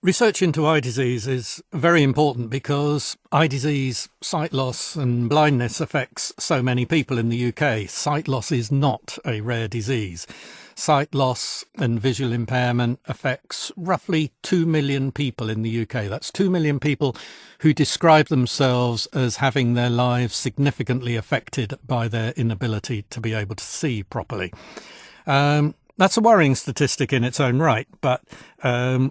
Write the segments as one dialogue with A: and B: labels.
A: Research into eye disease is very important because eye disease, sight loss and blindness affects so many people in the UK. Sight loss is not a rare disease. Sight loss and visual impairment affects roughly 2 million people in the UK. That's 2 million people who describe themselves as having their lives significantly affected by their inability to be able to see properly. That's a worrying statistic in its own right, but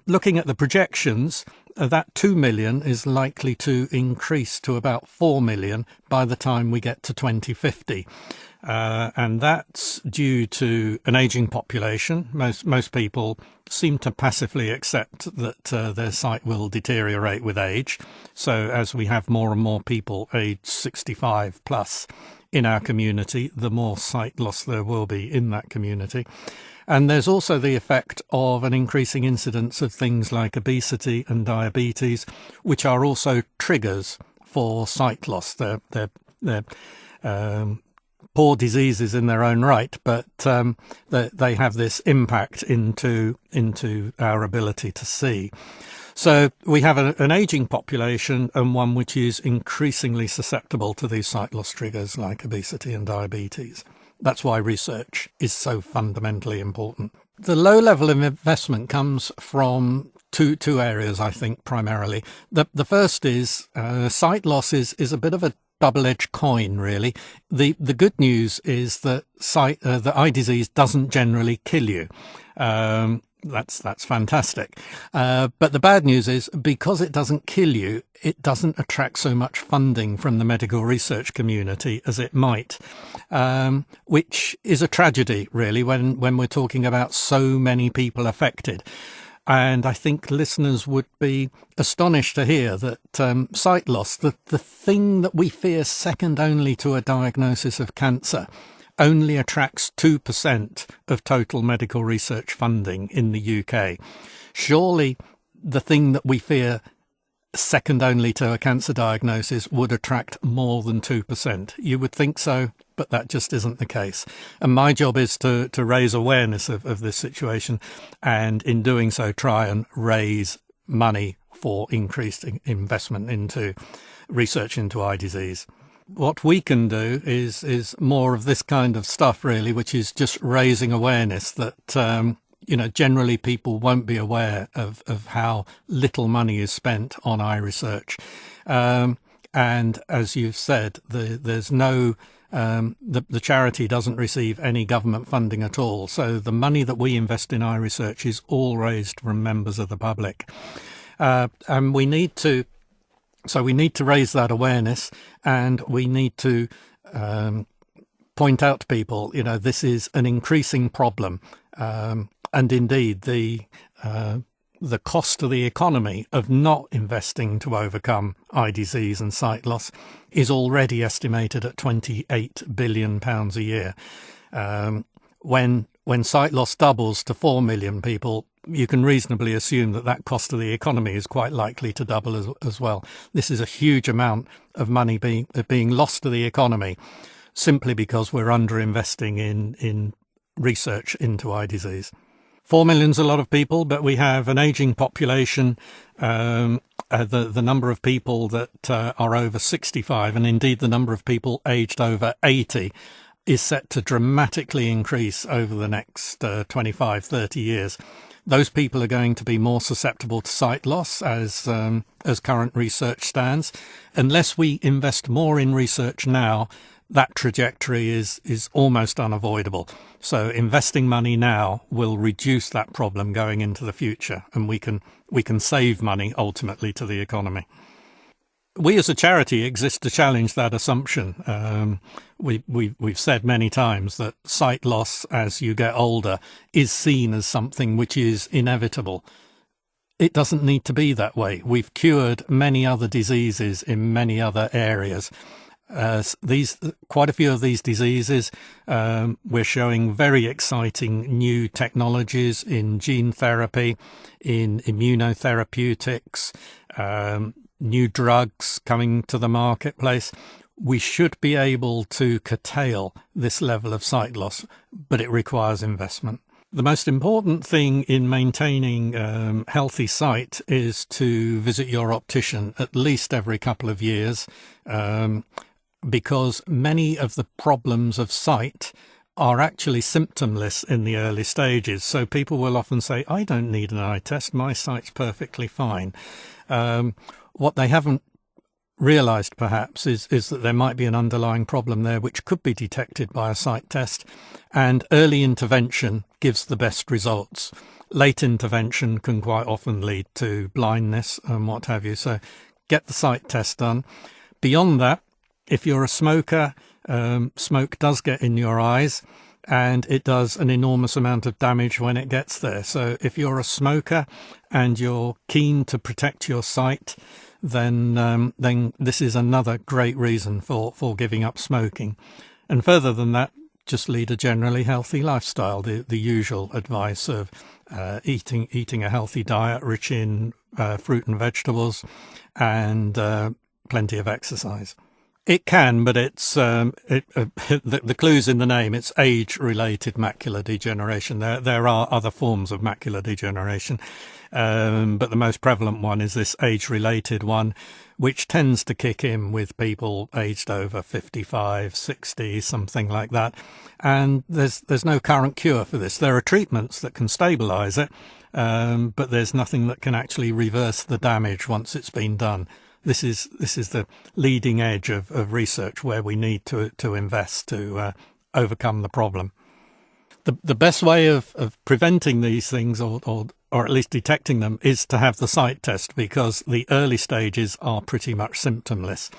A: looking at the projections, that 2 million is likely to increase to about 4 million by the time we get to 2050. And that's due to an ageing population. Most people seem to passively accept that their sight will deteriorate with age. So as we have more and more people aged 65 plus in our community, the more sight loss there will be in that community. And there's also the effect of an increasing incidence of things like obesity and diabetes, which are also triggers for sight loss. They're poor diseases in their own right, but they have this impact into our ability to see. So we have an ageing population and one which is increasingly susceptible to these sight loss triggers like obesity and diabetes. That's why research is so fundamentally important. The low level of investment comes from two areas, I think, primarily. The first is sight loss is a bit of a double-edged coin, really. The good news is that the eye disease doesn't generally kill you. That's fantastic. But the bad news is because it doesn't kill you, it doesn't attract so much funding from the medical research community as it might, which is a tragedy, really, when we're talking about so many people affected. And I think listeners would be astonished to hear that sight loss, the thing that we fear second only to a diagnosis of cancer, only attracts 2% of total medical research funding in the UK. Surely the thing that we fear second only to a cancer diagnosis would attract more than 2%. You would think so, but that just isn't the case. And my job is to raise awareness of this situation, and in doing so try and raise money for increased investment into research into eye disease. What we can do is more of this kind of stuff, really, which is just raising awareness that, generally people won't be aware of how little money is spent on eye research. And as you've said, there's no, the charity doesn't receive any government funding at all. So the money that we invest in eye research is all raised from members of the public. And we need to raise that awareness, and we need to point out to people, this is an increasing problem. And indeed, the cost to the economy of not investing to overcome eye disease and sight loss is already estimated at £28 billion a year. When sight loss doubles to 4 million people, you can reasonably assume that cost to the economy is quite likely to double as well. This is a huge amount of money being lost to the economy simply because we're underinvesting in research into eye disease. 4 million is a lot of people, but we have an ageing population. The number of people that are over 65, and indeed the number of people aged over 80, is set to dramatically increase over the next 25, 30 years. Those people are going to be more susceptible to sight loss as current research stands. Unless we invest more in research now, that trajectory is almost unavoidable. So investing money now will reduce that problem going into the future, and we can save money ultimately to the economy. We as a charity exist to challenge that assumption. We've said many times that sight loss as you get older is seen as something which is inevitable. It doesn't need to be that way. We've cured many other diseases in many other areas. Quite a few of these diseases, we're showing very exciting new technologies in gene therapy, in immunotherapeutics, new drugs coming to the marketplace. We should be able to curtail this level of sight loss, but it requires investment. The most important thing in maintaining healthy sight is to visit your optician at least every couple of years, because many of the problems of sight are actually symptomless in the early stages. So people will often say, I don't need an eye test, my sight's perfectly fine. What they haven't realised perhaps is that there might be an underlying problem there which could be detected by a sight test, and early intervention gives the best results. Late intervention can quite often lead to blindness and what have you, so get the sight test done. Beyond that, if you're a smoker, smoke does get in your eyes and it does an enormous amount of damage when it gets there. So if you're a smoker and you're keen to protect your sight, then this is another great reason for giving up smoking. And further than that, just lead a generally healthy lifestyle. The usual advice of eating a healthy diet rich in fruit and vegetables and plenty of exercise. It can, but it's the clue's in the name. It's age-related macular degeneration. There are other forms of macular degeneration, but the most prevalent one is this age-related one, which tends to kick in with people aged over 55, 60, something like that. And there's no current cure for this. There are treatments that can stabilise it, but there's nothing that can actually reverse the damage once it's been done. This is the leading edge of research where we need to invest to overcome the problem. The best way of preventing these things, or at least detecting them, is to have the sight test, because the early stages are pretty much symptomless.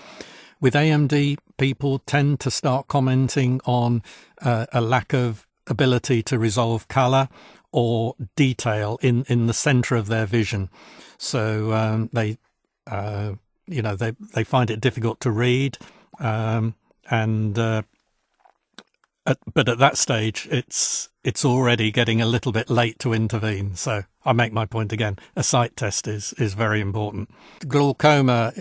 A: With AMD, people tend to start commenting on a lack of ability to resolve colour or detail in the centre of their vision. So they find it difficult to read, but at that stage, it's already getting a little bit late to intervene. So I make my point again: a sight test is very important. Glaucoma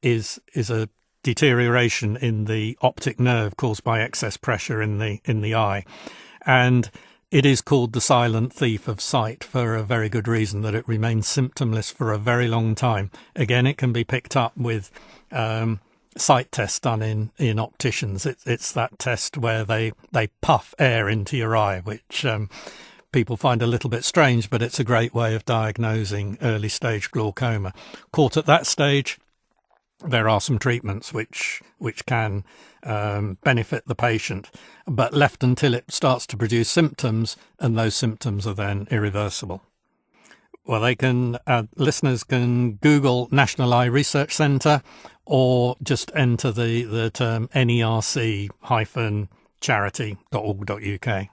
A: is a deterioration in the optic nerve caused by excess pressure in the eye, and it is called the silent thief of sight for a very good reason, that it remains symptomless for a very long time. Again, it can be picked up with sight tests done in opticians. It's that test where they puff air into your eye, which people find a little bit strange, but it's a great way of diagnosing early stage glaucoma. Caught at that stage, there are some treatments which can benefit the patient, but left until it starts to produce symptoms, and those symptoms are then irreversible. Well, listeners can Google National Eye Research Centre, or just enter the term nerc-charity.org.uk.